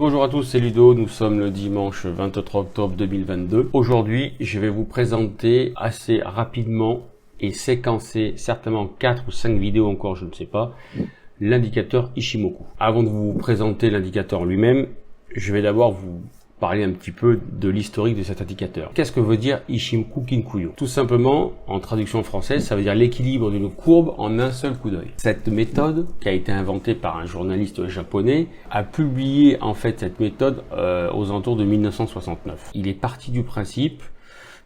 Bonjour à tous, c'est Ludo, nous sommes le dimanche 23 octobre 2022. Aujourd'hui, je vais vous présenter assez rapidement et séquencer certainement 4 ou 5 vidéos encore, je ne sais pas, l'indicateur Ishimoku. Avant de vous présenter l'indicateur lui-même, je vais d'abord vous parler un petit peu de l'historique de cet indicateur. Qu'est-ce que veut dire Ishimoku Kinkuyo? Tout simplement, en traduction française, ça veut dire l'équilibre d'une courbe en un seul coup d'œil. Cette méthode, qui a été inventée par un journaliste japonais, a publié en fait cette méthode aux alentours de 1969. Il est parti du principe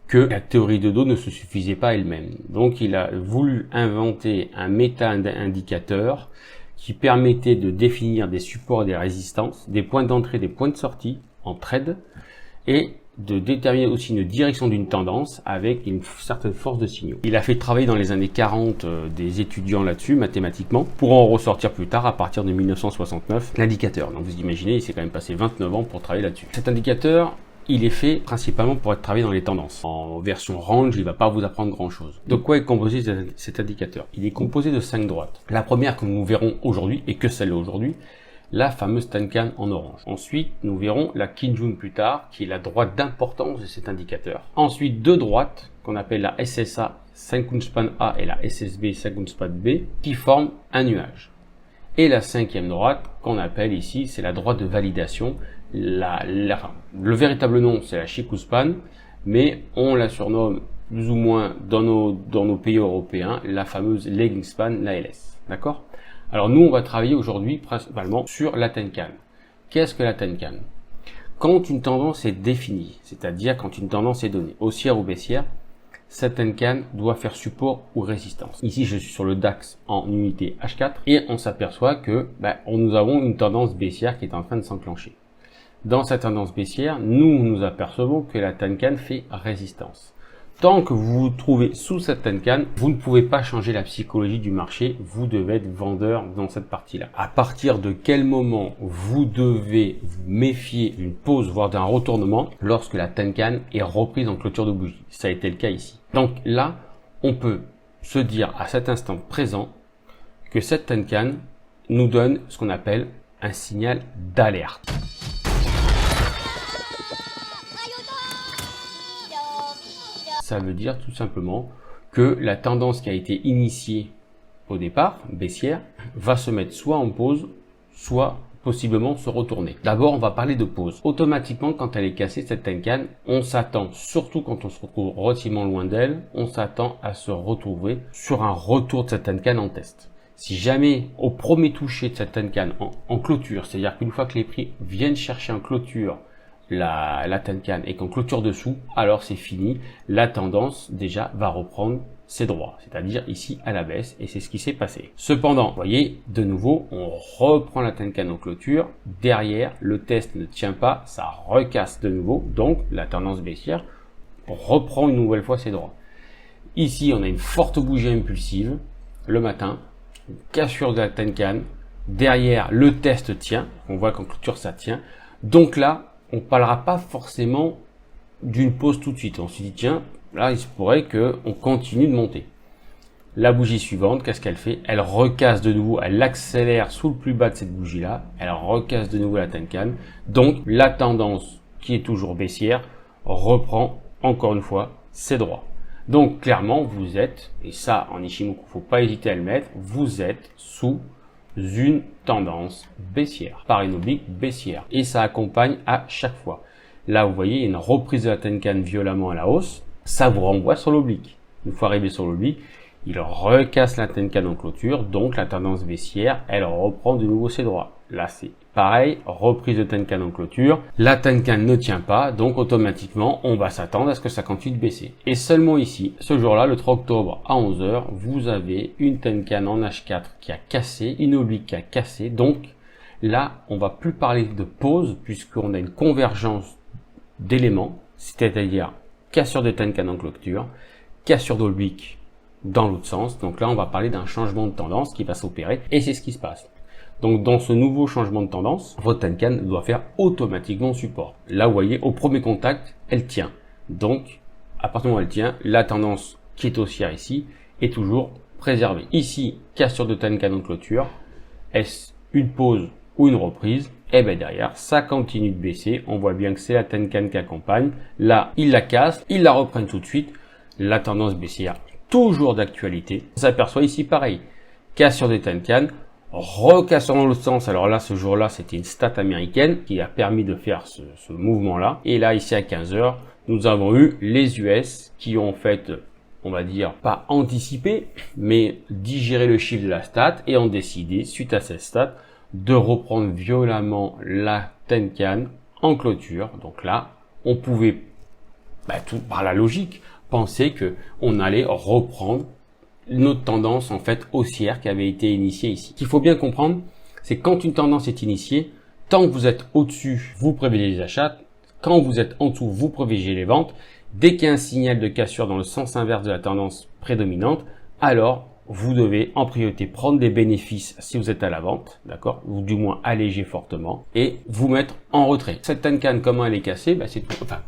que la théorie de dos ne se suffisait pas elle-même. Donc il a voulu inventer un méta-indicateur qui permettait de définir des supports et des résistances, des points d'entrée, des points de sortie en trade, et de déterminer aussi une direction d'une tendance avec une certaine force de signaux. Il a fait travailler dans les années 40 des étudiants là-dessus, mathématiquement, pour en ressortir plus tard, à partir de 1969, l'indicateur. Donc vous imaginez, il s'est quand même passé 29 ans pour travailler là-dessus. Cet indicateur, il est fait principalement pour être travaillé dans les tendances. En version range, il ne va pas vous apprendre grand-chose. De quoi est composé cet indicateur? Il est composé de 5 droites. La première que nous verrons aujourd'hui, et que celle-là aujourd'hui, la fameuse Tenkan en orange. Ensuite, nous verrons la Kijun plus tard, qui est la droite d'importance de cet indicateur. Ensuite, deux droites, qu'on appelle la SSA Senkunspan A et la SSB Senkunspan B, qui forment un nuage. Et la cinquième droite, qu'on appelle ici, c'est la droite de validation. Le véritable nom, c'est la Chikuspan, mais on la surnomme plus ou moins dans nos pays européens, la fameuse Legging Span, la LS. D'accord? Alors nous, on va travailler aujourd'hui principalement sur la Tenkan. Qu'est-ce que la Tenkan? Quand une tendance est définie, c'est-à-dire quand une tendance est donnée, haussière ou baissière, cette Tenkan doit faire support ou résistance. Ici, je suis sur le DAX en unité H4 et on s'aperçoit que nous avons une tendance baissière qui est en train de s'enclencher. Dans cette tendance baissière, nous apercevons que la Tenkan fait résistance. Tant que vous vous trouvez sous cette Tenkan, vous ne pouvez pas changer la psychologie du marché, vous devez être vendeur dans cette partie-là. À partir de quel moment vous devez vous méfier d'une pause, voire d'un retournement, lorsque la Tenkan est reprise en clôture de bougie. Ça a été le cas ici. Donc là, on peut se dire à cet instant présent que cette Tenkan nous donne ce qu'on appelle un signal d'alerte. Ça veut dire tout simplement que la tendance qui a été initiée au départ, baissière, va se mettre soit en pause, soit possiblement se retourner. D'abord, on va parler de pause. Automatiquement, quand elle est cassée, cette Tenkan, on s'attend, surtout quand on se retrouve relativement loin d'elle, on s'attend à se retrouver sur un retour de cette Tenkan en test. Si jamais, au premier toucher de cette Tenkan en clôture, c'est-à-dire qu'une fois que les prix viennent chercher en clôture la Tenkan et qu'en clôture dessous, alors c'est fini, la tendance déjà va reprendre ses droits, c'est-à-dire ici à la baisse, et c'est ce qui s'est passé. Cependant, vous voyez, de nouveau, on reprend la Tenkan en clôture, derrière, le test ne tient pas, ça recasse de nouveau, donc la tendance baissière reprend une nouvelle fois ses droits. Ici, on a une forte bougie impulsive, le matin, une cassure de la Tenkan, derrière, le test tient, on voit qu'en clôture ça tient, donc là, on parlera pas forcément d'une pause tout de suite. On se dit, tiens, là, il se pourrait qu'on continue de monter. La bougie suivante, qu'est-ce qu'elle fait? Elle recasse de nouveau, elle accélère sous le plus bas de cette bougie-là, elle recasse de nouveau la Tenkan. Donc, la tendance, qui est toujours baissière, reprend encore une fois ses droits. Donc, clairement, vous êtes, et ça, en Ishimoku, faut pas hésiter à le mettre, vous êtes sous une tendance baissière, par une oblique baissière, et ça accompagne à chaque fois. Là, vous voyez, il y a une reprise de la Tenkan violemment à la hausse, ça vous renvoie sur l'oblique. Une fois arrivé sur l'oblique, il recasse la Tenkan en clôture, donc la tendance baissière, elle reprend de nouveau ses droits. Là, c'est pareil, reprise de Tenkan en clôture, la Tenkan ne tient pas, donc automatiquement, on va s'attendre à ce que ça continue de baisser. Et seulement ici, ce jour-là, le 3 octobre à 11 h, vous avez une Tenkan en H4 qui a cassé, une oblique qui a cassé, donc là, on va plus parler de pause, puisqu'on a une convergence d'éléments, c'est-à-dire cassure de Tenkan en clôture, cassure d'oblique dans l'autre sens, donc là, on va parler d'un changement de tendance qui va s'opérer, et c'est ce qui se passe. Donc dans ce nouveau changement de tendance, votre Tenkan doit faire automatiquement support. Là, vous voyez, au premier contact, elle tient. Donc, à partir du moment où elle tient, la tendance qui est haussière ici est toujours préservée. Ici, cassure de Tenkan en clôture. Est-ce une pause ou une reprise? et bien derrière, ça continue de baisser. On voit bien que c'est la Tenkan qui accompagne. Là, il la casse, il la reprend tout de suite. La tendance baissière, toujours d'actualité. On s'aperçoit ici pareil. Cassure des Tenkan, recassure dans l'autre sens. Alors là, ce jour-là, c'était une stat américaine qui a permis de faire ce mouvement-là. Et là, ici à 15 h, nous avons eu les US qui ont fait, on va dire, pas anticipé, mais digéré le chiffre de la stat et ont décidé, suite à cette stat, de reprendre violemment la Tenkan en clôture. Donc là, on pouvait, tout par la logique, penser que on allait reprendre notre tendance en fait haussière qui avait été initiée ici. Ce qu'il faut bien comprendre, c'est quand une tendance est initiée, tant que vous êtes au-dessus, vous privilégiez les achats. Quand vous êtes en dessous, vous privilégiez les ventes. Dès qu'il y a un signal de cassure dans le sens inverse de la tendance prédominante, alors vous devez en priorité prendre des bénéfices si vous êtes à la vente, d'accord, ou du moins alléger fortement et vous mettre en retrait. Cette Tenkan, comment elle est cassée,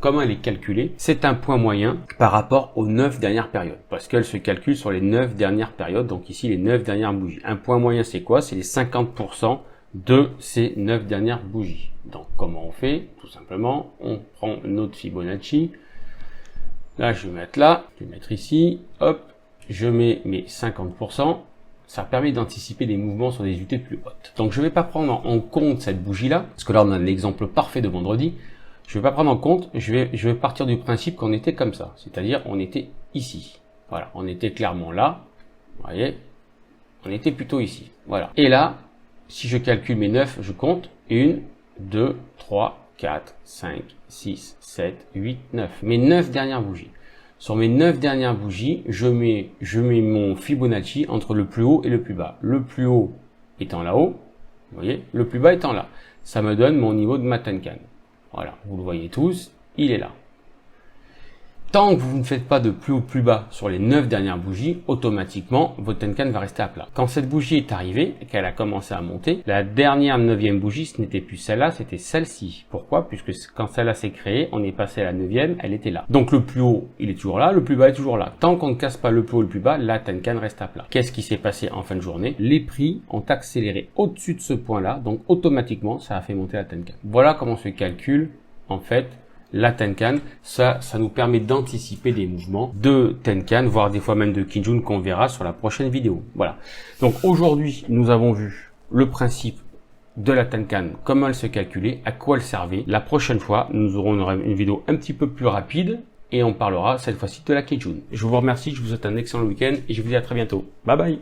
comment elle est calculée, c'est un point moyen par rapport aux 9 dernières périodes, parce qu'elle se calcule sur les 9 dernières périodes, donc ici les 9 dernières bougies. Un point moyen, c'est quoi? C'est les 50% de ces 9 dernières bougies. Donc comment on fait? Tout simplement, on prend notre Fibonacci. Là, je vais mettre là, je vais mettre ici, hop, je mets mes 50%, ça permet d'anticiper des mouvements sur des unités plus hautes. Donc je ne vais pas prendre en compte cette bougie-là, parce que là on a l'exemple parfait de vendredi. Je ne vais pas prendre en compte, je vais partir du principe qu'on était comme ça, c'est-à-dire on était ici. Voilà, on était clairement là, vous voyez, on était plutôt ici. Voilà. Et là, si je calcule mes 9, je compte 1, 2, 3, 4, 5, 6, 7, 8, 9. Mes 9 dernières bougies. Sur mes 9 dernières bougies, je mets mon Fibonacci entre le plus haut et le plus bas. Le plus haut étant là-haut, vous voyez, le plus bas étant là. Ça me donne mon niveau de ma Tenkan. Voilà, vous le voyez tous, il est là. Tant que vous ne faites pas de plus haut plus bas sur les 9 dernières bougies, automatiquement, votre Tenkan va rester à plat. Quand cette bougie est arrivée et qu'elle a commencé à monter, la dernière 9e bougie, ce n'était plus celle-là, c'était celle-ci. Pourquoi? Puisque quand celle-là s'est créée, on est passé à la 9e, elle était là. Donc le plus haut, il est toujours là, le plus bas est toujours là. Tant qu'on ne casse pas le plus haut et le plus bas, la Tenkan reste à plat. Qu'est-ce qui s'est passé en fin de journée? Les prix ont accéléré au-dessus de ce point-là, donc automatiquement, ça a fait monter la Tenkan. Voilà comment se calcule, en fait, la Tenkan. Ça nous permet d'anticiper des mouvements de Tenkan, voire des fois même de Kijun qu'on verra sur la prochaine vidéo. Voilà. Donc aujourd'hui, nous avons vu le principe de la Tenkan, comment elle se calculait, à quoi elle servait. La prochaine fois, nous aurons une vidéo un petit peu plus rapide et on parlera cette fois-ci de la Kijun. Je vous remercie, je vous souhaite un excellent week-end et je vous dis à très bientôt. Bye bye.